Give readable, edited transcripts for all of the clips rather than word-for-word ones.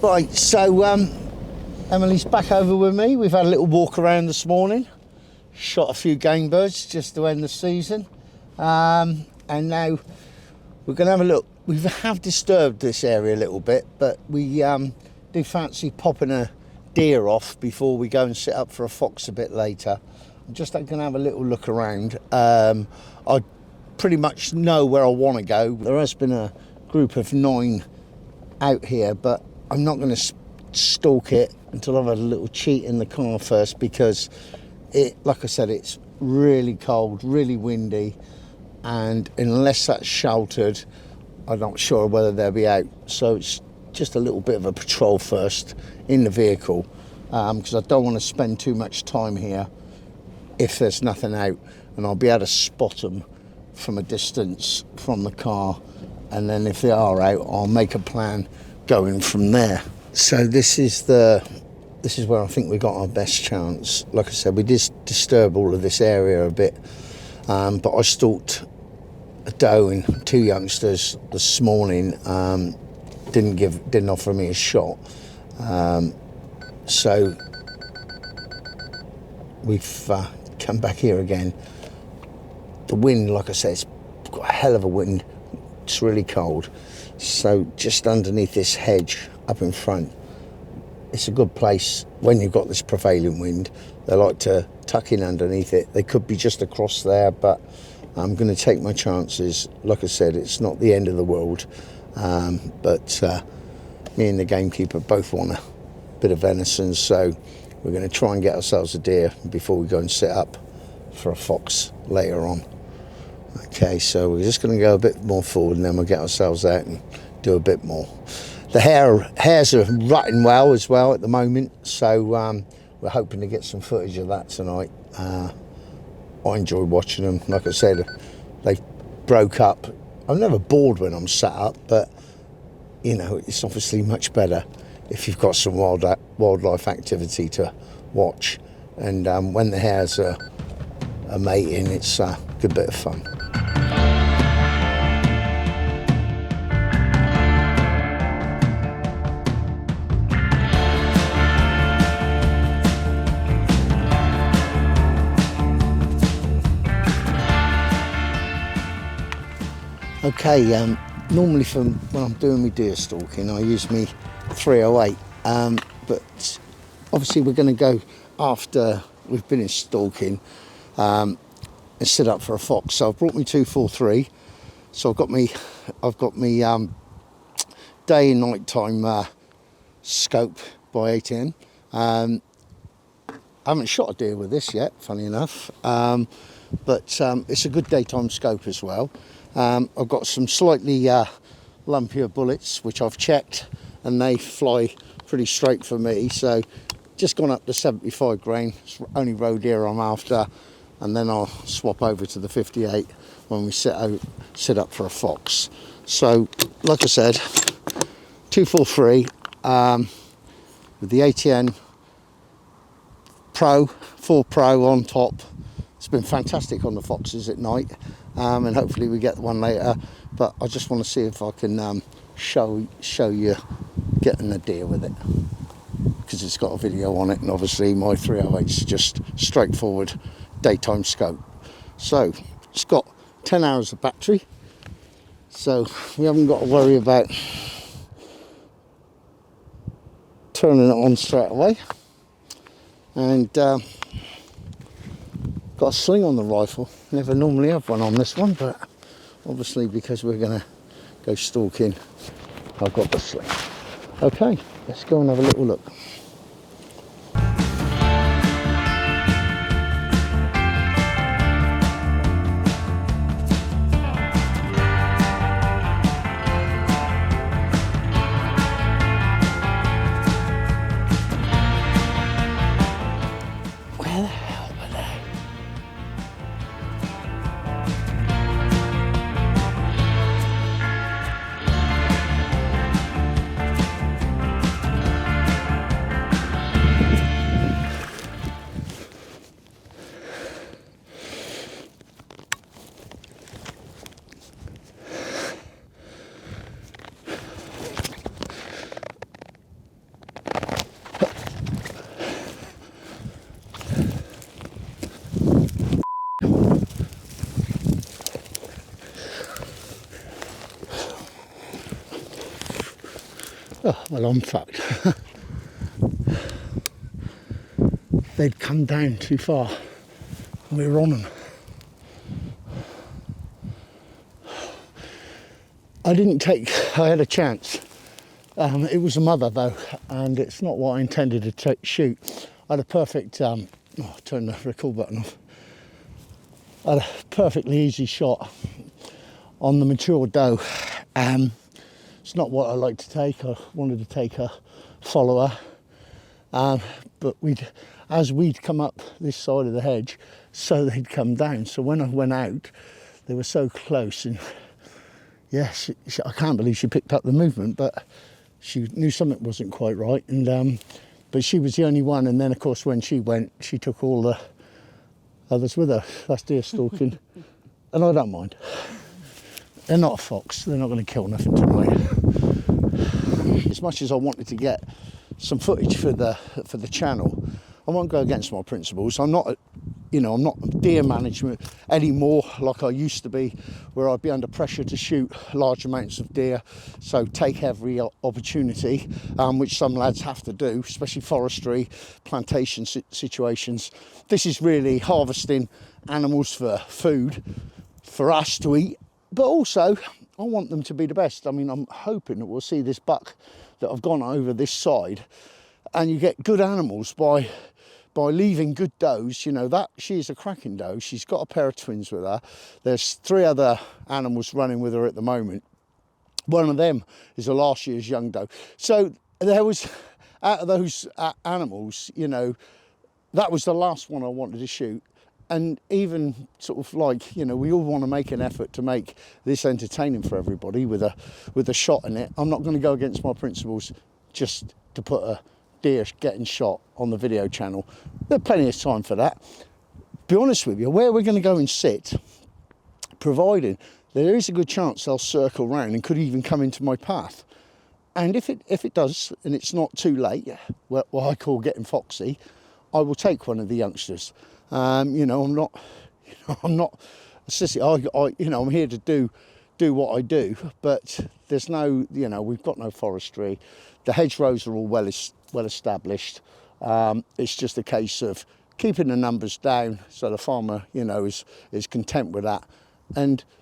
Right, so Emily's back over with me. We've had a little walk around this morning, shot a few game birds just to end the season, and now we're going to have a look. We have disturbed this area a little bit, but we do fancy popping a deer off before we go and sit up for a fox a bit later. I'm just going to have a little look around. I pretty much know where I want to go. There has been a group of 9 out here, but I'm not going to stalk it until I've had a little cheat in the car first, because like I said, it's really cold, really windy, and unless that's sheltered, I'm not sure whether they'll be out. So it's just a little bit of a patrol first in the vehicle, because I don't want to spend too much time here if there's nothing out, and I'll be able to spot them from a distance from the car, and then if they are out, I'll make a plan going from there. So this is where I think we got our best chance. Like I said, we did disturb all of this area a bit, but I stalked a doe and 2 youngsters this morning. Didn't offer me a shot, so we've come back here again. The wind, like I said, it's got a hell of a wind. It's really cold. So just underneath this hedge up in front, it's a good place when you've got this prevailing wind. They like to tuck in underneath it. They could be just across there, but I'm going to take my chances. Like I said, it's not the end of the world, but me and the gamekeeper both want a bit of venison, so we're going to try and get ourselves a deer before we go and sit up for a fox later on. Okay, so we're just going to go a bit more forward, and then we'll get ourselves out and do a bit more. The hares are rutting well as well at the moment, so we're hoping to get some footage of that tonight. I enjoy watching them. Like I said, they broke up. I'm never bored when I'm sat up, but you know, it's obviously much better if you've got some wildlife activity to watch. And when the hares are mating, it's a good bit of fun. Okay, normally when I'm doing my deer stalking, I use me 308, but obviously we're going to go after we've been in stalking and sit up for a fox. So I've brought me 243. So I've got me day and night time scope by ATN. I haven't shot a deer with this yet, funny enough, but it's a good daytime scope as well. I've got some slightly lumpier bullets which I've checked, and they fly pretty straight for me. So just gone up to 75 grain. It's only roe deer I'm after, and then I'll swap over to the 58 when we sit up for a fox. So like I said, 243 with the ATN Pro 4 Pro on top. It's been fantastic on the foxes at night, and hopefully we get one later, but I just want to see if I can show you getting a deer with it, because it's got a video on it, and obviously my 308 is just straightforward daytime scope. So it's got 10 hours of battery, so we haven't got to worry about turning it on straight away. And got a sling on the rifle. Never normally have one on this one, but obviously because we're going to go stalking, I've got the sling. Okay, let's go and have a little look. Oh, well, I'm fucked. They'd come down too far. We were on them. I had a chance. It was a mother though, and it's not what I intended to shoot. I had a perfect, turn the record button off. I had a perfectly easy shot on the mature doe. It's not what I like to take. I wanted to take a follower. But as we'd come up this side of the hedge, so they'd come down. So when I went out, they were so close, and yes, I can't believe she picked up the movement, but she knew something wasn't quite right. And but she was the only one. And then, of course, when she went, she took all the others with her. That's deer stalking, and I don't mind. They're not a fox. They're not going to kill nothing tonight. As much as I wanted to get some footage for the channel, I won't go against my principles. I'm not deer management anymore like I used to be, where I'd be under pressure to shoot large amounts of deer. So take every opportunity, which some lads have to do, especially forestry, plantation situations. This is really harvesting animals for food, for us to eat, but also I want them to be the best. I mean, I'm hoping that we'll see this buck that I've gone over this side, and you get good animals by leaving good does. You know, that she's a cracking doe. She's got a pair of twins with her. There's 3 other animals running with her at the moment. One of them is a last year's young doe. So there was, out of those animals, you know, that was the last one I wanted to shoot. And even sort of like, you know, we all want to make an effort to make this entertaining for everybody with a shot in it. I'm not going to go against my principles just to put a deer getting shot on the video channel. There's plenty of time for that. Be honest with you, where we're going to go and sit, providing there is a good chance they'll circle round and could even come into my path. And if it does, and it's not too late, what I call getting foxy, I will take one of the youngsters. You know, I'm not a sissy. I'm here to do what I do, but there's no, you know, we've got no forestry. The hedgerows are all well established. It's just a case of keeping the numbers down so the farmer, you know, is content with that.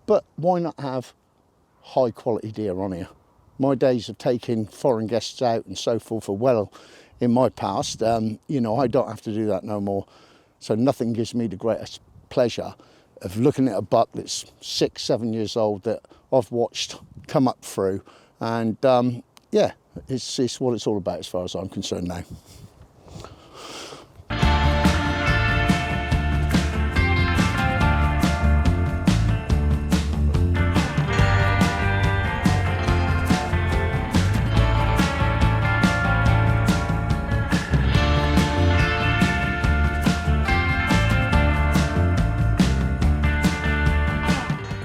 But why not have high quality deer on here? My days of taking foreign guests out and so forth are well in my past. You know, I don't have to do that no more. So nothing gives me the greatest pleasure of looking at a buck that's 6-7 years old that I've watched come up through. And yeah, it's what it's all about as far as I'm concerned now.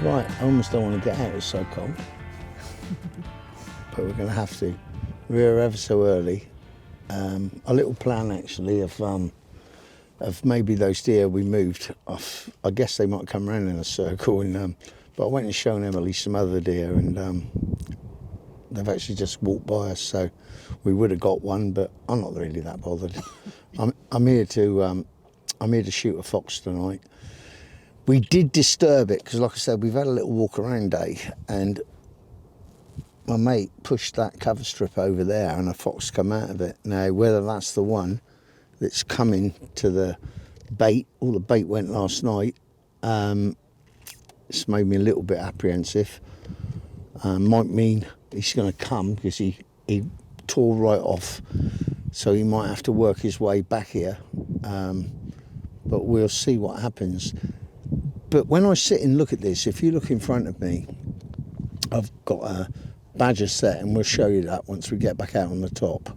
Right, I almost don't want to get out, it's so cold. But we're going to have to. We're ever so early. A little plan actually of maybe those deer we moved off. I guess they might come around in a circle, and but I went and shown Emily some other deer, and they've actually just walked by us. So we would have got one, but I'm not really that bothered. I'm here to shoot a fox tonight. We did disturb it because, like I said, we've had a little walk around day, and my mate pushed that cover strip over there and a fox come out of it. Now, whether that's the one that's coming to the bait, all the bait went last night, it's made me a little bit apprehensive. Might mean he's going to come because he tore right off, so he might have to work his way back here, but we'll see what happens. But when I sit and look at this, if you look in front of me, I've got a badger set, and we'll show you that once we get back out on the top.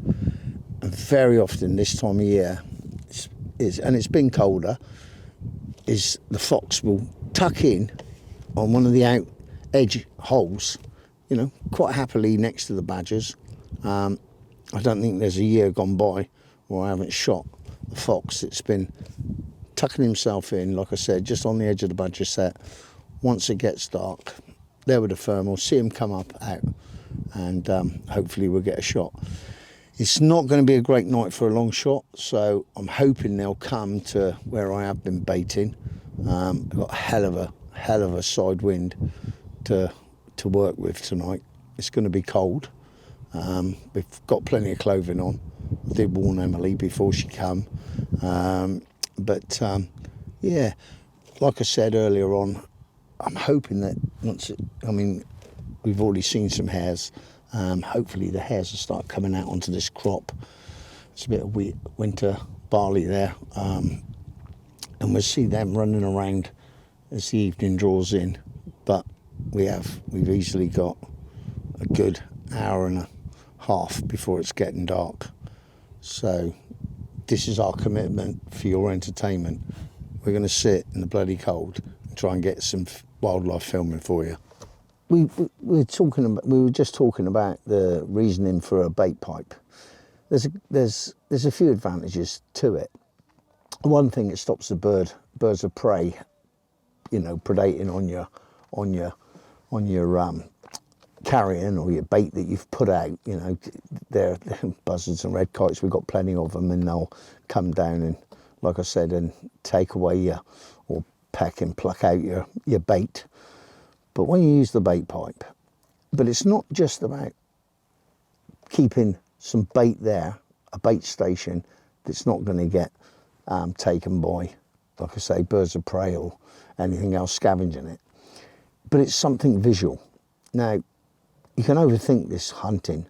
And very often this time of year, and it's been colder, is the fox will tuck in on one of the out edge holes, you know, quite happily next to the badgers. I don't think there's a year gone by where I haven't shot a fox that's been tucking himself in, like I said, just on the edge of the badger set. Once it gets dark, there with the thermal, see him come up out, and hopefully we'll get a shot. It's not going to be a great night for a long shot, so I'm hoping they'll come to where I have been baiting. I've got a hell of a side wind to work with tonight. It's going to be cold. We've got plenty of clothing on. I did warn Emily before she come, yeah, like I said earlier on, I'm hoping that we've already seen some hares. Hopefully the hares will start coming out onto this crop. It's a bit of winter barley there, and we'll see them running around as the evening draws in. But we've easily got a good hour and a half before it's getting dark. So this is our commitment for your entertainment. We're going to sit in the bloody cold and try and get some wildlife filming for you. We were just talking about the reasoning for a bait pipe. There's a few advantages to it. One thing, it stops the birds of prey, predating on your carrion or your bait that you've put out. They're buzzards and red kites. We've got plenty of them, and they'll come down and, like I said, and take away or peck and pluck out your bait. But when you use the bait pipe, but it's not just about keeping some bait there, a bait station that's not going to get taken by, like I say, birds of prey or anything else scavenging it. But it's something visual. Now, you can overthink this hunting,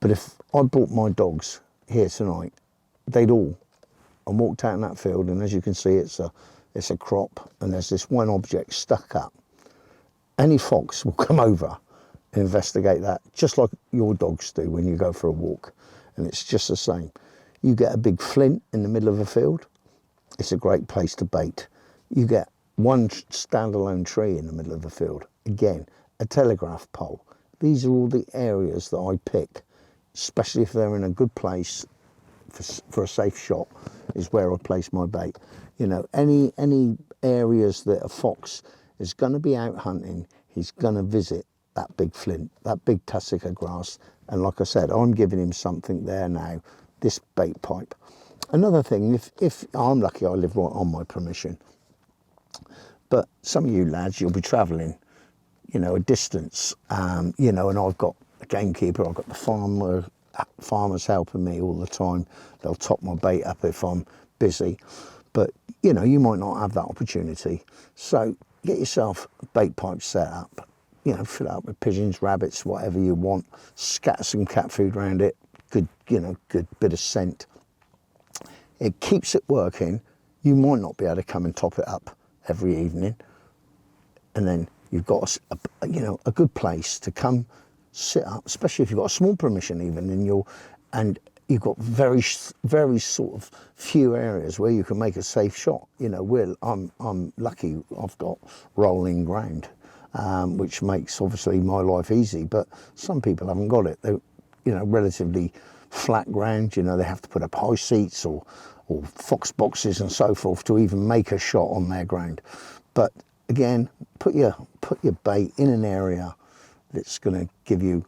but if I brought my dogs here tonight, they'd all, and walked out in that field, and as you can see, it's a crop, and there's this one object stuck up. Any fox will come over and investigate that, just like your dogs do when you go for a walk. And it's just the same. You get a big flint in the middle of a field, it's a great place to bait. You get one standalone tree in the middle of the field, again, a telegraph pole. These are all the areas that I pick, especially if they're in a good place for a safe shot, is where I place my bait. Any areas that a fox is going to be out hunting, he's going to visit that big flint, that big tussock of grass. And like I said, I'm giving him something there now, this bait pipe. Another thing, if I'm lucky, I live right on my permission. But some of you lads, you'll be travelling, a distance, and I've got a gamekeeper, I've got the farmers helping me all the time. They'll top my bait up if I'm busy. But, you might not have that opportunity. So get yourself a bait pipe set up, fill it up with pigeons, rabbits, whatever you want. Scatter some cat food around it, good bit of scent. It keeps it working. You might not be able to come and top it up every evening. And then you've got a good place to come sit up, especially if you've got a small permission even, and you've got very, very sort of few areas where you can make a safe shot. I'm lucky. I've got rolling ground, which makes obviously my life easy. But some people haven't got it. They're, relatively flat ground. They have to put up high seats or fox boxes and so forth to even make a shot on their ground. But again, put your bait in an area that's going to give you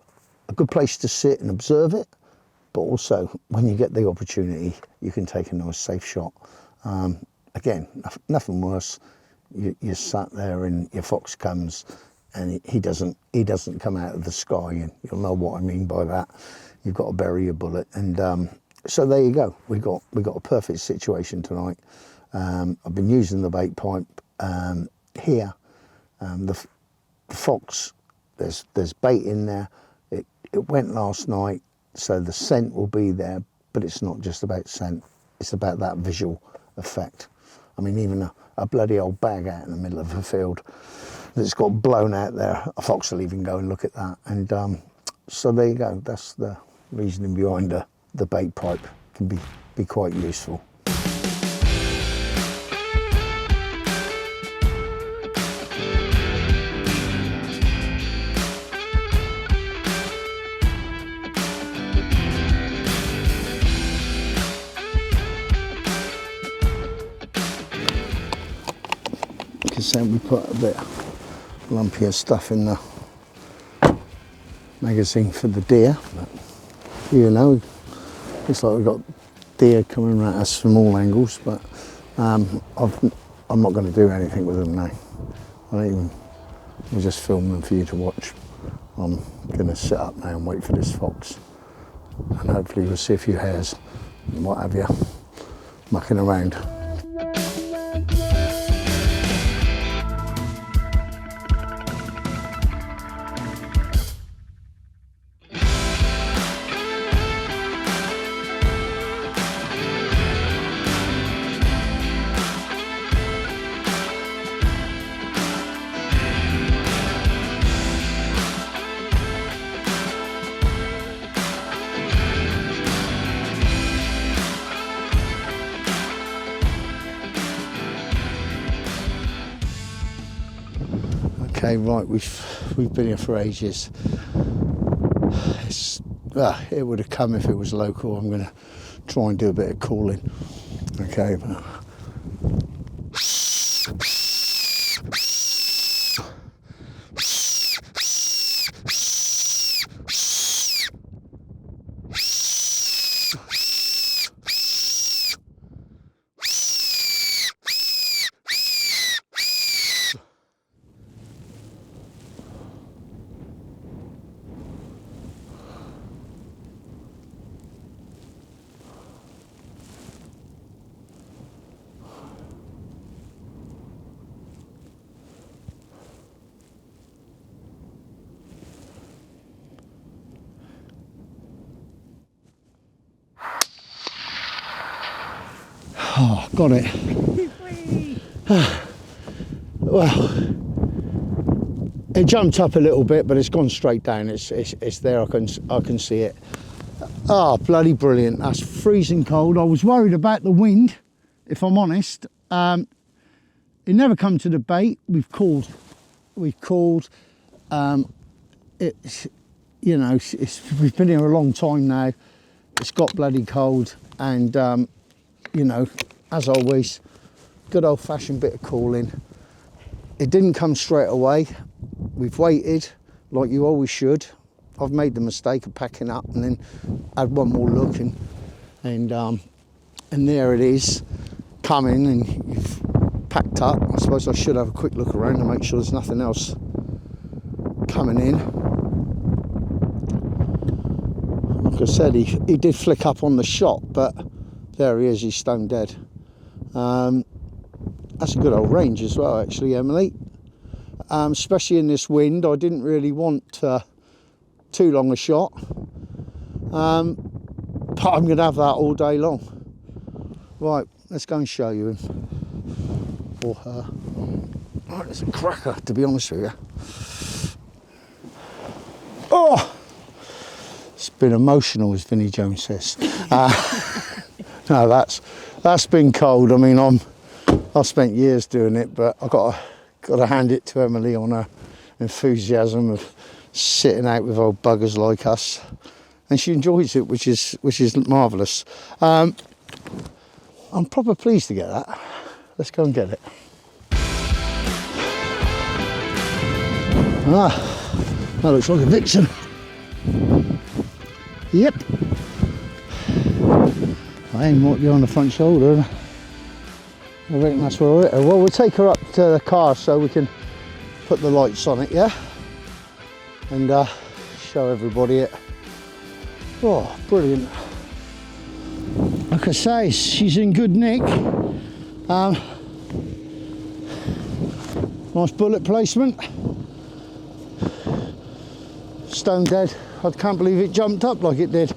a good place to sit and observe it. But also, when you get the opportunity, you can take a nice safe shot. Again, nothing worse. You're sat there and your fox comes, and he doesn't come out of the sky, and you'll know what I mean by that. You've got to bury your bullet, and so there you go. We got a perfect situation tonight. I've been using the bait pipe here. The fox, there's bait in there. It went last night. So the scent will be there, but it's not just about scent, it's about that visual effect. I mean, even a bloody old bag out in the middle of a field that's got blown out there, a fox will even go and look at that. And so there you go, that's the reasoning behind the bait pipe. Can be quite useful. Then we put a bit lumpier stuff in the magazine for the deer. But, you know, looks like we've got deer coming at us from all angles, but I'm not going to do anything with them now. I'll just film them for you to watch. I'm going to sit up now and wait for this fox, and hopefully we'll see a few hares and what have you mucking around. Okay, right, we've been here for ages. It would have come if it was local. I'm going to try and do a bit of calling. Okay. Oh, got it. Well, it jumped up a little bit, but it's gone straight down. It's there. I can see it. Oh, bloody brilliant! That's freezing cold. I was worried about the wind, if I'm honest. It never come to the bait. We've called. It's, you know, we've been here a long time now. It's got bloody cold, and you know, as always, good old-fashioned bit of calling. It didn't come straight away. We've waited, like you always should. I've made the mistake of packing up and then had one more look, and there it is, coming, and you've packed up. I suppose I should have a quick look around to make sure there's nothing else coming in. Like I said, he did flick up on the shot, but there he is, he's stone dead. That's a good old range as well, actually, Emily. Especially in this wind, I didn't really want too long a shot. But I'm going to have that all day long. Right, let's go and show you him. Or her. Right, it's a cracker, to be honest with you. Oh! It's been emotional, as Vinnie Jones says. No, that's been cold. I mean, I've spent years doing it, but I've got to hand it to Emily on her enthusiasm of sitting out with old buggers like us, and she enjoys it, which is marvellous. I'm proper pleased to get that. Let's go and get it. That looks like a vixen. Yep. I aim right behind the front shoulder. I reckon that's where we're at. Well, we'll take her up to the car so we can put the lights on it, yeah? And show everybody it. Oh, brilliant. Like I say, she's in good nick. Nice bullet placement. Stone dead. I can't believe it jumped up like it did.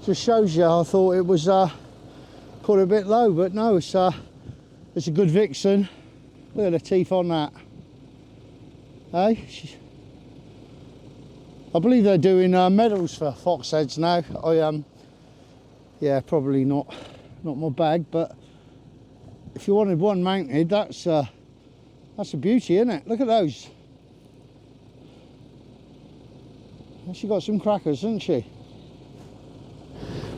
Just shows you, I thought it was caught a bit low, but no, it's a good vixen. Look at the teeth on that. Hey, I believe they're doing medals for fox heads now. Yeah, probably not my bag, but if you wanted one mounted, that's a beauty, isn't it? Look at those. She got some crackers, hasn't she?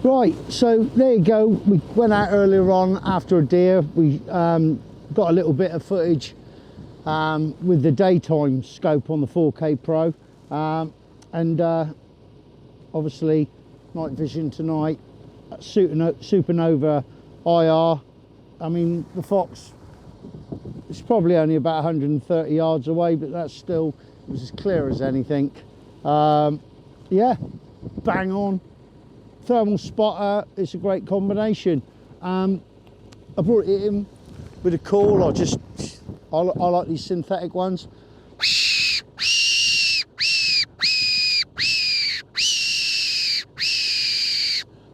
Right, so there you go. We went out earlier on after a deer. We got a little bit of footage with the daytime scope on the 4K Pro. and obviously night vision tonight, supernova IR. I mean, the fox, it's probably only about 130 yards away, but that's still, it was as clear as anything. Yeah, bang on. Thermal spotter, it's a great combination. I brought it in with a call. I like these synthetic ones.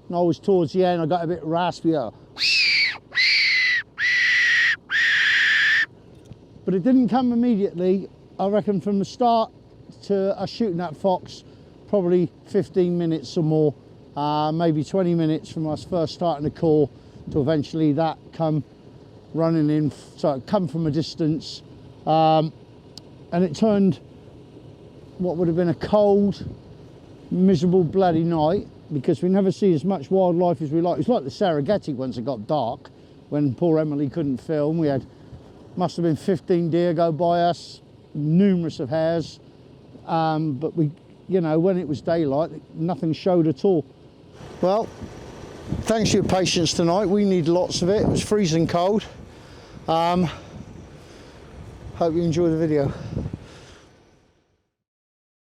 And I was towards the end, I got a bit raspier. But it didn't come immediately. I reckon from the start to us shooting that fox, probably 15 minutes or more, maybe 20 minutes from us first starting the call to eventually that come running in, so it come from a distance, and it turned what would have been a cold, miserable, bloody night, because we never see as much wildlife as we like. It's like the Serengeti once it got dark, when poor Emily couldn't film. We had, must have been 15 deer go by us, numerous of hares, but we, you know, when it was daylight, nothing showed at all. Well, thanks for your patience tonight. We need lots of it. It was freezing cold. Hope you enjoy the video.